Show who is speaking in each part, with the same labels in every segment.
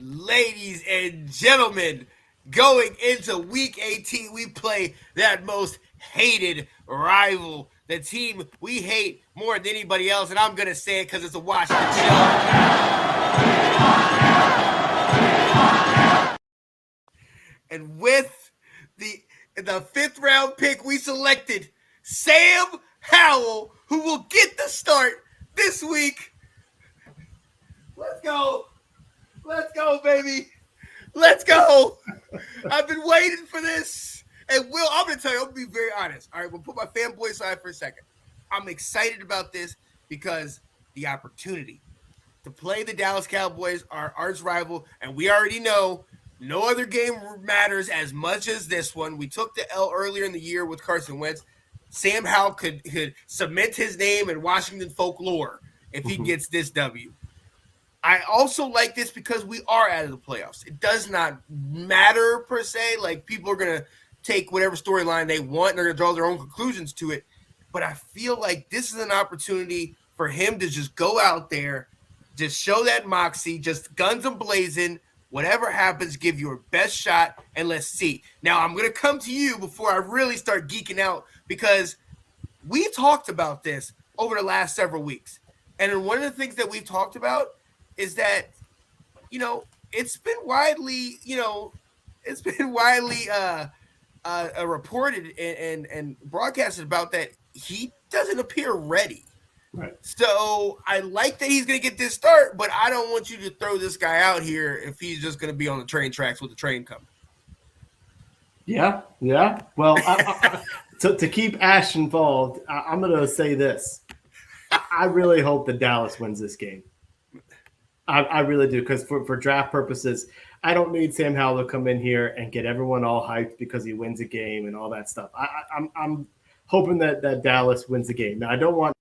Speaker 1: Ladies and gentlemen, going into week 18, we play that most hated rival, the team we hate more than anybody else, and I'm going to say it because it's a Washington show. And with the fifth round pick, we selected Sam Howell, who will get the start this week. Let's go. Let's go, baby. Let's go. I've been waiting for this. And Will, I'm going to tell you, I'm going to be very honest. All right, we'll put my fanboy aside for a second. I'm excited about this because the opportunity to play the Dallas Cowboys, our arch rival, and we already know no other game matters as much as this one. We took the L earlier in the year with Carson Wentz. Sam Howell could cement his name in Washington folklore if he gets this W. I also like this because we are out of the playoffs. It does not matter per se. Like, people are going to take whatever storyline they want and they're going to draw their own conclusions to it. But I feel like this is an opportunity for him to just go out there, just show that moxie, just guns a blazing. Whatever happens, give your best shot, and let's see. Now, I'm going to come to you before I really start geeking out because we talked about this over the last several weeks. And one of the things that we've talked about is that, it's been widely, reported and broadcasted about that he doesn't appear ready.
Speaker 2: Right.
Speaker 1: So I like that he's going to get this start, but I don't want you to throw this guy out here if he's just going to be on the train tracks with the train coming.
Speaker 2: Yeah. Well, to keep Ash involved, I'm going to say this. I really hope that Dallas wins this game. I really do, because for draft purposes, I don't need Sam Howell to come in here and get everyone all hyped because he wins a game and all that stuff. I'm hoping that Dallas wins the game. Now, I don't want.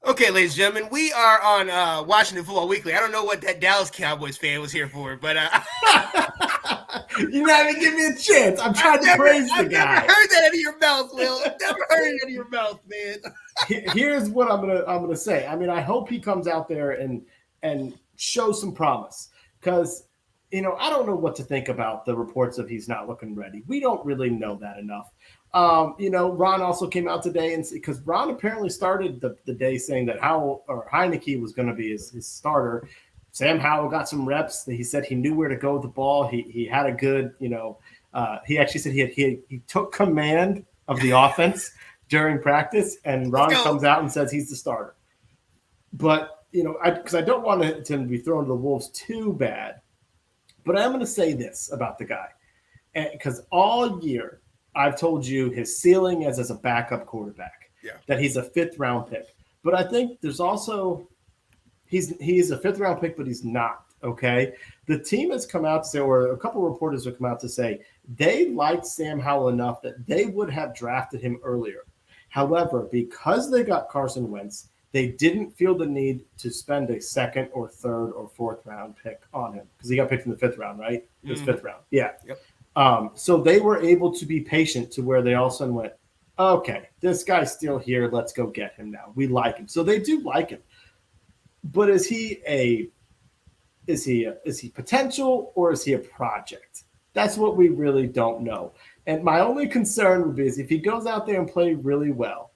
Speaker 1: Okay, ladies and gentlemen, we are on Washington Football Weekly. I don't know what that Dallas Cowboys fan was here for, but
Speaker 2: you not even give me a chance. I'm trying to praise the guy.
Speaker 1: I've never heard that out of your mouth, Will. I've never heard it out of your mouth, man.
Speaker 2: Here's what I'm gonna say. I mean, I hope he comes out there and show some promise, because I don't know what to think about the reports of he's not looking ready. We don't really know that enough. Ron also came out today, and because Ron apparently started the day saying that Howell or Heineke was going to be his starter. Sam Howell got some reps. He said he knew where to go with the ball. He had a good, he actually said he took command of the offense during practice, and Ron comes out and says he's the starter. But, because I don't want him to be thrown to the wolves too bad, but I'm going to say this about the guy, because all year I've told you his ceiling is as a backup quarterback, that he's a fifth-round pick. But I think there's also he's a fifth-round pick, but he's not, okay? The team has come out to say, or a couple of reporters have come out to say, they liked Sam Howell enough that they would have drafted him earlier. However, because they got Carson Wentz, they didn't feel the need to spend a second or third or fourth round pick on him, because he got picked in the fifth round, right? It was fifth round. Yeah.
Speaker 1: Yep.
Speaker 2: So they were able to be patient to where they all of a sudden went, okay, this guy's still here. Let's go get him now. We like him. So they do like him. But is he potential, or is he a project? That's what we really don't know. And my only concern would be is if he goes out there and plays really well,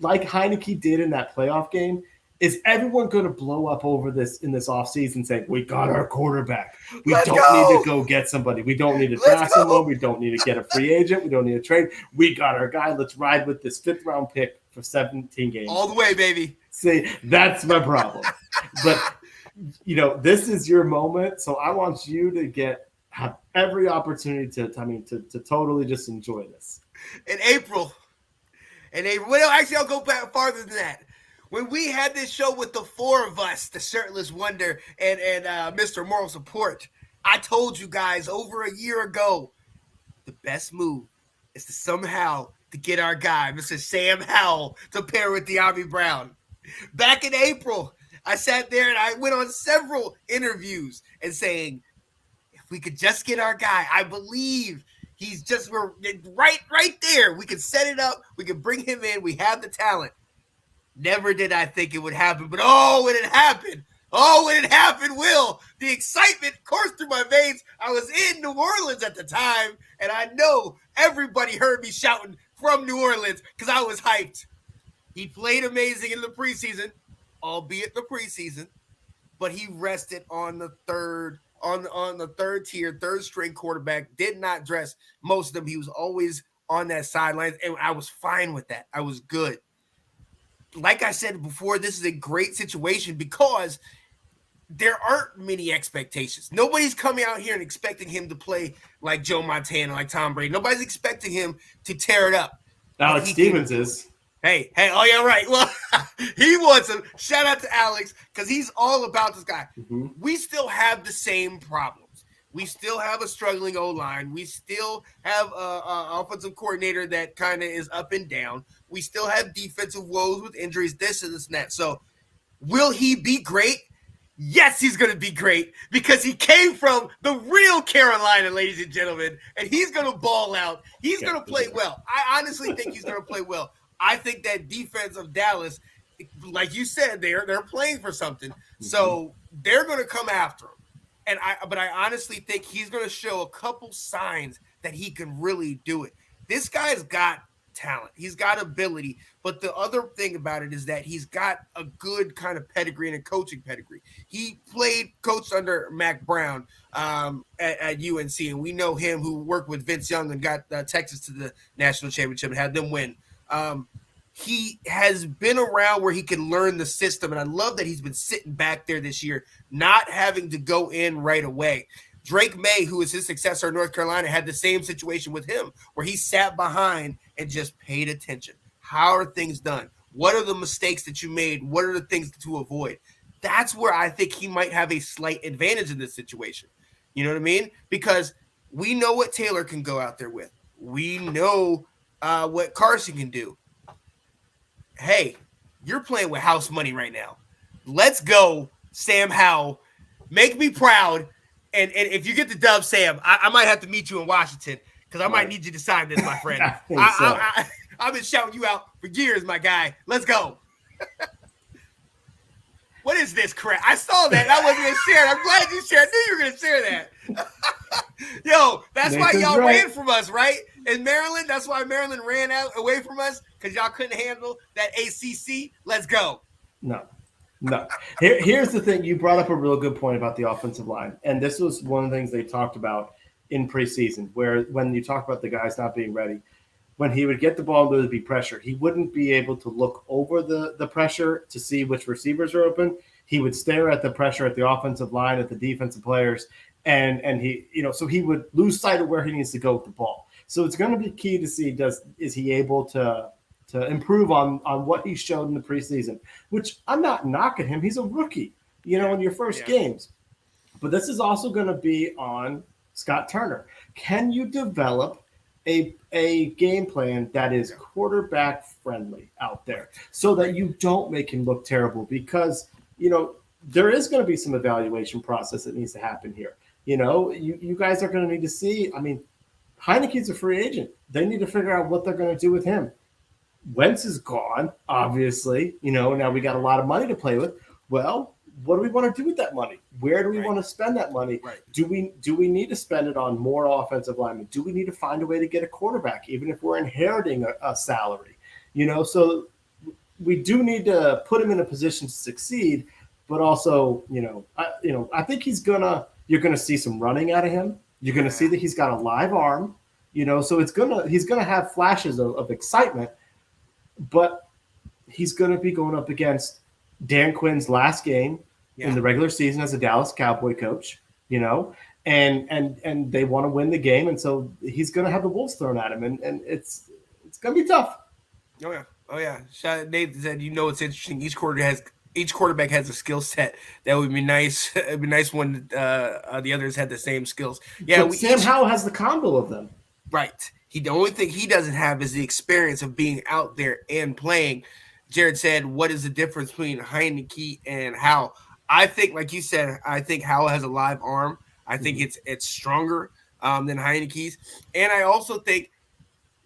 Speaker 2: like Heineke did in that playoff game, is everyone going to blow up over this in this offseason saying, we got our quarterback. We don't need to go get somebody. We don't need to draft someone. We don't need to get a free agent. We don't need to trade. We got our guy. Let's ride with this fifth-round pick for 17 games.
Speaker 1: All the way, baby.
Speaker 2: See, that's my problem. But, this is your moment, so I want you to have every opportunity to totally just enjoy this.
Speaker 1: In April, well, actually, I'll go back farther than that. When we had this show with the four of us, the Shirtless Wonder and Mr. Moral Support, I told you guys over a year ago, the best move is to somehow to get our guy, Mr. Sam Howell, to pair with De'Ami Brown. Back in April, I sat there and I went on several interviews and saying, if we could just get our guy, I believe we're right there. We could set it up. We could bring him in. We have the talent. Never did I think it would happen, but when it happened, Oh, when it happened, Will, the excitement coursed through my veins. I was in New Orleans at the time, and I know everybody heard me shouting from New Orleans because I was hyped. He played amazing in the preseason, albeit the preseason, but he rested on the third tier, third string quarterback. Did not dress most of them. He was always on that sideline, and I was fine with that. I was good. Like I said before, this is a great situation because there aren't many expectations. Nobody's coming out here and expecting him to play like Joe Montana, like Tom Brady. Nobody's expecting him to tear it up.
Speaker 2: Alex Stevens is.
Speaker 1: Hey, oh yeah, right. Well, he wants him. Shout out to Alex because he's all about this guy. Mm-hmm. We still have the same problems. We still have a struggling O-line. We still have an offensive coordinator that kind of is up and down. We still have defensive woes with injuries, this and this and that. So will he be great? Yes, he's going to be great because he came from the real Carolina, ladies and gentlemen, and he's going to ball out. He's going to play well. I honestly think he's going to play well. I think that defense of Dallas, like you said, they're playing for something. So they're going to come after him. But I honestly think he's going to show a couple signs that he can really do it. This guy's got talent. He's got ability. But the other thing about it is that he's got a good kind of pedigree and a coaching pedigree. He coached under Mac Brown at UNC, and we know him who worked with Vince Young and got Texas to the national championship and had them win. He has been around where he can learn the system, and I love that he's been sitting back there this year, not having to go in right away. Drake May, who is his successor in North Carolina, had the same situation with him where he sat behind and just paid attention. How are things done? What are the mistakes that you made? What are the things to avoid? That's where I think he might have a slight advantage in this situation. You know what I mean? Because we know what Taylor can go out there with. We know what Carson can do. Hey, you're playing with house money right now. Let's go, Sam Howell. Make me proud. And if you get the dub, Sam, I might have to meet you in Washington because I might need you to sign this, my friend. I've been shouting you out for years, my guy. Let's go. What is this crap? I saw that. I wasn't going to share it. I'm glad you shared. I knew you were going to share that. Yo, that's why y'all ran from us, right? In Maryland, that's why Maryland ran away from us because y'all couldn't handle that ACC. Let's go.
Speaker 2: No. Here's the thing. You brought up a real good point about the offensive line. And this was one of the things they talked about in preseason, where when you talk about the guys not being ready, when he would get the ball, there would be pressure. He wouldn't be able to look over the pressure to see which receivers are open. He would stare at the pressure at the offensive line, at the defensive players, and he, so he would lose sight of where he needs to go with the ball. So it's going to be key to see is he able to improve on what he showed in the preseason, which I'm not knocking him. He's a rookie, in your first games. But this is also going to be on Scott Turner. Can you develop a game plan that is quarterback friendly out there so that you don't make him look terrible? Because, there is going to be some evaluation process that needs to happen here. You guys are going to need to see, Heineke's a free agent. They need to figure out what they're going to do with him. Wentz is gone, obviously. Now we got a lot of money to play with. Well, what do we want to do with that money? Where do we want to spend that money? Right. Do we need to spend it on more offensive linemen? Do we need to find a way to get a quarterback, even if we're inheriting a salary? So we do need to put him in a position to succeed. But also, I think you're gonna see some running out of him. You're gonna see that he's got a live arm. So he's gonna have flashes of excitement. But he's going to be going up against Dan Quinn's last game in the regular season as a Dallas Cowboy coach, and they want to win the game. And so he's going to have the wolves thrown at him, and it's going to be tough.
Speaker 1: Oh, yeah. Nathan said, it's interesting. Each quarterback has a skill set that would be nice. It'd be nice when the others had the same skills. Yeah,
Speaker 2: but Sam Howell has the combo of them.
Speaker 1: Right. The only thing he doesn't have is the experience of being out there and playing. Jared said, what is the difference between Heineke and Howell? I think, like you said, I think Howell has a live arm. I think it's stronger than Heineke's. And I also think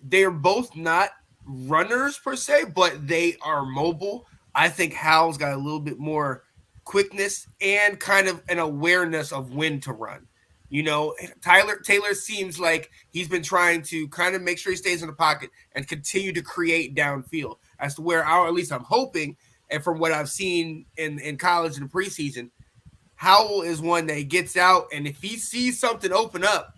Speaker 1: they're both not runners per se, but they are mobile. I think Howell's got a little bit more quickness, and kind of an awareness of when to run. Taylor seems like he's been trying to kind of make sure he stays in the pocket and continue to create downfield. As to where, at least I'm hoping, and from what I've seen in college in the preseason, Howell is one that gets out, and if he sees something open up,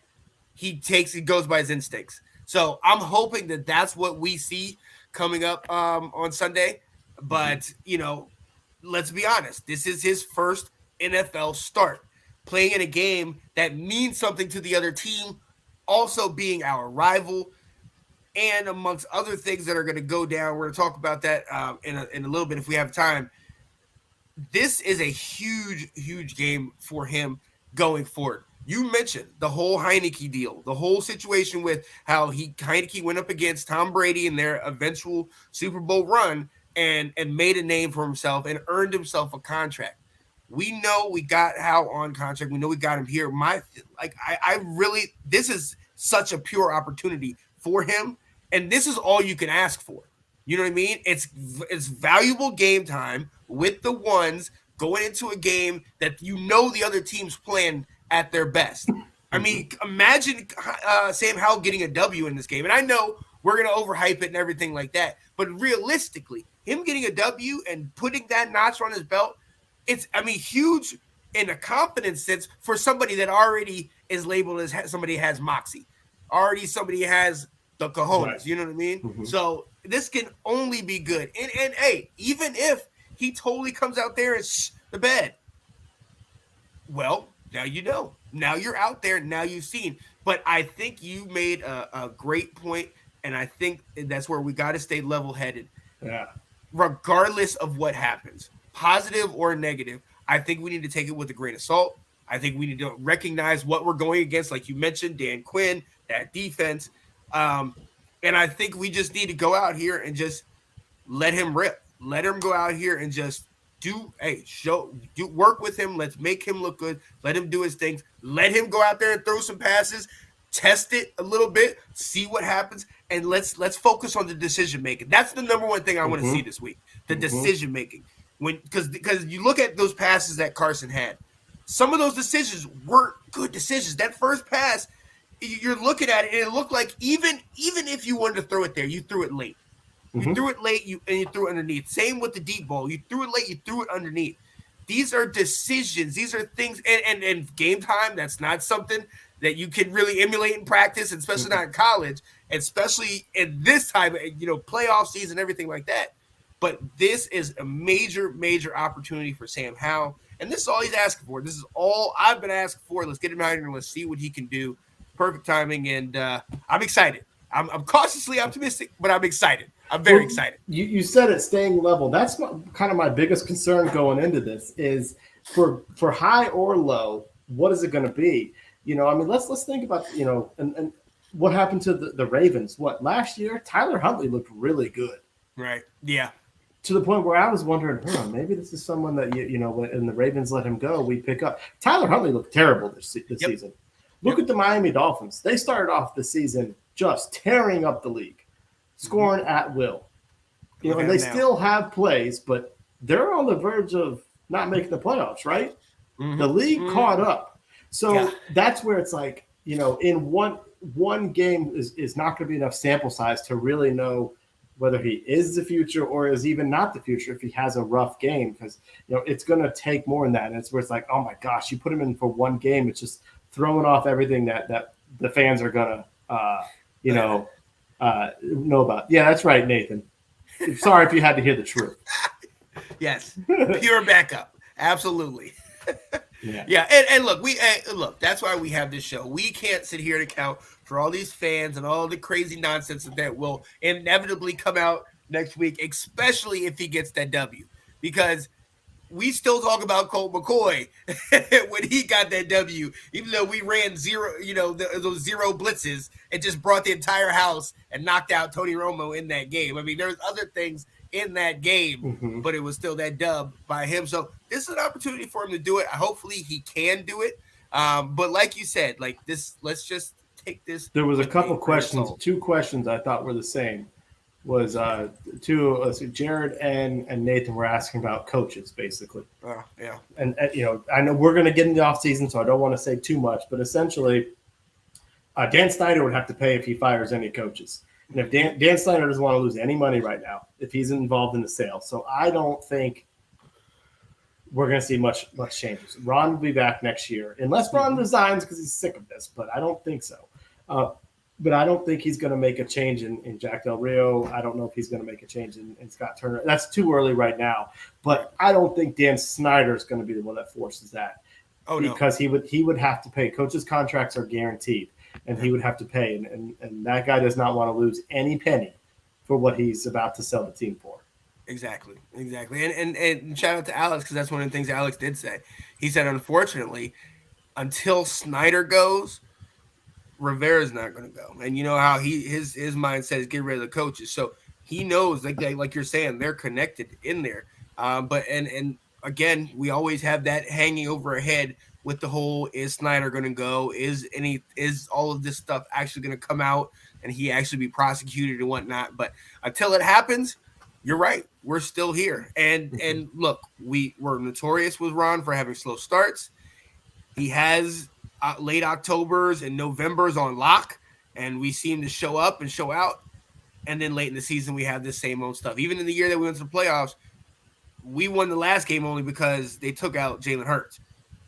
Speaker 1: he goes by his instincts. So I'm hoping that that's what we see coming up on Sunday. But let's be honest, this is his first NFL start, playing in a game that means something to the other team, also being our rival, and amongst other things that are going to go down. We're going to talk about that in a little bit if we have time. This is a huge, huge game for him going forward. You mentioned the whole Heineke deal, the whole situation with how Heineke went up against Tom Brady in their eventual Super Bowl run and made a name for himself and earned himself a contract. We know we got Hal on contract. We know we got him here. This is such a pure opportunity for him, and this is all you can ask for. You know what I mean? It's valuable game time with the ones going into a game that the other team's playing at their best. I mean, imagine Sam Howell getting a W in this game. And I know we're going to overhype it and everything like that. But realistically, him getting a W and putting that notch on his belt, it's huge in a confidence sense for somebody that already is labeled as somebody has moxie. Already somebody has the cojones. Right. You know what I mean? Mm-hmm. So this can only be good. And hey, even if he totally comes out there and the bed, well, now you know. Now you're out there. Now you've seen. But I think you made a great point, and I think that's where we got to stay level-headed.
Speaker 2: Yeah.
Speaker 1: Regardless of what happens, positive or negative, I think we need to take it with a grain of salt. I think we need to recognize what we're going against, like you mentioned, Dan Quinn, that defense. And I think we just need to go out here and just let him rip. Let him go out here and just work with him. Let's make him look good. Let him do his things. Let him go out there and throw some passes, test it a little bit, see what happens, and let's focus on the decision making. That's the number one thing I want to see this week: the decision making. Because you look at those passes that Carson had, some of those decisions weren't good decisions. That first pass, you're looking at it, and it looked like even if you wanted to throw it there, you threw it late. You threw it late, and you threw it underneath. Same with the deep ball. You threw it late, you threw it underneath. These are decisions. These are things, and game time, that's not something that you can really emulate in practice, especially not in college, especially in this time, playoff season, everything like that. But this is a major, major opportunity for Sam Howell, and this is all he's asking for. This is all I've been asking for. Let's get him out here and let's see what he can do. Perfect timing, and I'm excited. I'm cautiously optimistic, but I'm excited. I'm very excited.
Speaker 2: You said it, staying level. That's kind of my biggest concern going into this is for high or low, what is it going to be? Let's think about, and what happened to the Ravens. Last year, Tyler Huntley looked really good.
Speaker 1: Right. Yeah.
Speaker 2: To the point where I was wondering, maybe this is someone that, when the Ravens let him go, we pick up. Tyler Huntley looked terrible this season. Look at the Miami Dolphins. They started off the season just tearing up the league, scoring at will. And they still have plays, but they're on the verge of not making the playoffs, right? Mm-hmm. The league caught up. So that's where it's like, in one game is not going to be enough sample size to really know whether he is the future or is even not the future if he has a rough game, because, it's going to take more than that. And it's where it's like, oh, my gosh, you put him in for one game. It's just throwing off everything that the fans are going to, know about. Yeah, that's right, Nathan. Sorry if you had to hear the truth.
Speaker 1: Yes, pure backup. Absolutely. Yeah. And look, that's why we have this show. We can't sit here and account for all these fans and all the crazy nonsense that will inevitably come out next week, especially if he gets that W, because we still talk about Colt McCoy when he got that W, even though we ran zero, those zero blitzes and just brought the entire house and knocked out Tony Romo in that game. I mean, there's other things in that game, but it was still that dub by him. So this is an opportunity for him to do it. Hopefully he can do it. But like you said, like this, let's just take this.
Speaker 2: There was a couple questions, two questions I thought were the same. was Jared and Nathan were asking about coaches basically.
Speaker 1: Yeah.
Speaker 2: And I know we're going to get in the off season, so I don't want to say too much, but essentially, Dan Snyder would have to pay if he fires any coaches. And if Dan Snyder doesn't want to lose any money right now, if he's involved in the sale, so I don't think we're going to see much changes. Ron will be back next year, unless Ron resigns because he's sick of this, but I don't think so. But I don't think he's going to make a change in Jack Del Rio. I don't know if he's going to make a change in Scott Turner. That's too early right now. But I don't think Dan Snyder is going to be the one that forces that.
Speaker 1: Oh,
Speaker 2: because no. he would have to pay. Coaches' contracts are guaranteed, and he would have to pay. And that guy does not want to lose any penny for what he's about to sell the team for.
Speaker 1: Exactly. And shout out to Alex, because that's one of the things Alex did say. He said, unfortunately, until Snyder goes, Rivera's not going to go. And you know how his mindset is get rid of the coaches. So he knows, like you're saying, they're connected in there. But again, we always have that hanging over our head with the whole, is Snyder going to go? Is all of this stuff actually going to come out and he actually be prosecuted and whatnot? But until it happens, you're right. We're still here. And look, we're notorious with Ron for having slow starts. He has late Octobers and Novembers on lock, and we seem to show up and show out. And then late in the season, we have this same old stuff. Even in the year that we went to the playoffs, we won the last game only because they took out Jalen Hurts.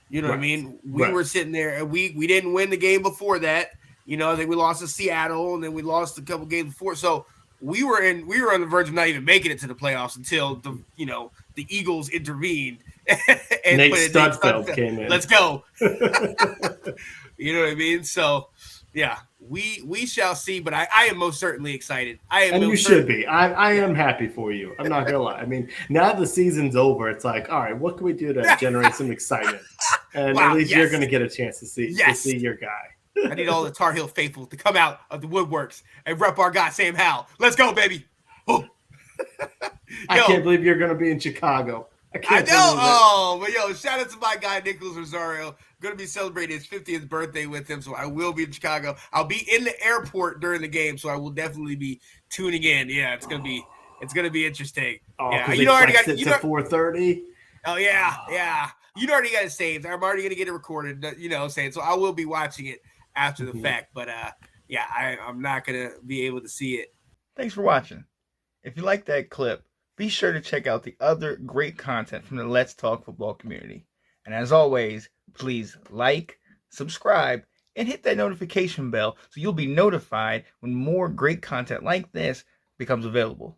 Speaker 1: You know what I mean? We were sitting there, and we didn't win the game before that. I think we lost to Seattle, and then we lost a couple games before. So we were on the verge of not even making it to the playoffs until the Eagles intervened.
Speaker 2: And Nate Studfeld came in.
Speaker 1: Let's go. You know what I mean? So, yeah, we shall see. But I am most certainly excited.
Speaker 2: You should be. I am happy for you. I'm not gonna lie. I mean, now the season's over, it's like, all right, what can we do to generate some excitement? And at least you're gonna get a chance to see your guy.
Speaker 1: I need all the Tar Heel faithful to come out of the woodworks and rep our guy Sam Howell. Let's go, baby.
Speaker 2: I can't believe you're going to be in Chicago.
Speaker 1: I know. But shout out to my guy Nicholas Rosario. I'm going to be celebrating his 50th birthday with him, so I will be in Chicago. I'll be in the airport during the game, so I will definitely be tuning in. Yeah, it's going to be interesting.
Speaker 2: Oh, yeah, you already got it to 4:30.
Speaker 1: Oh yeah. You already got it saved. I'm already going to get it recorded. So I will be watching it after the fact, but I'm not gonna be able to see it.
Speaker 3: Thanks for watching. If you like that clip, be sure to check out the other great content from the Let's Talk Football community. And as always, please like, subscribe, and hit that notification bell so you'll be notified when more great content like this becomes available.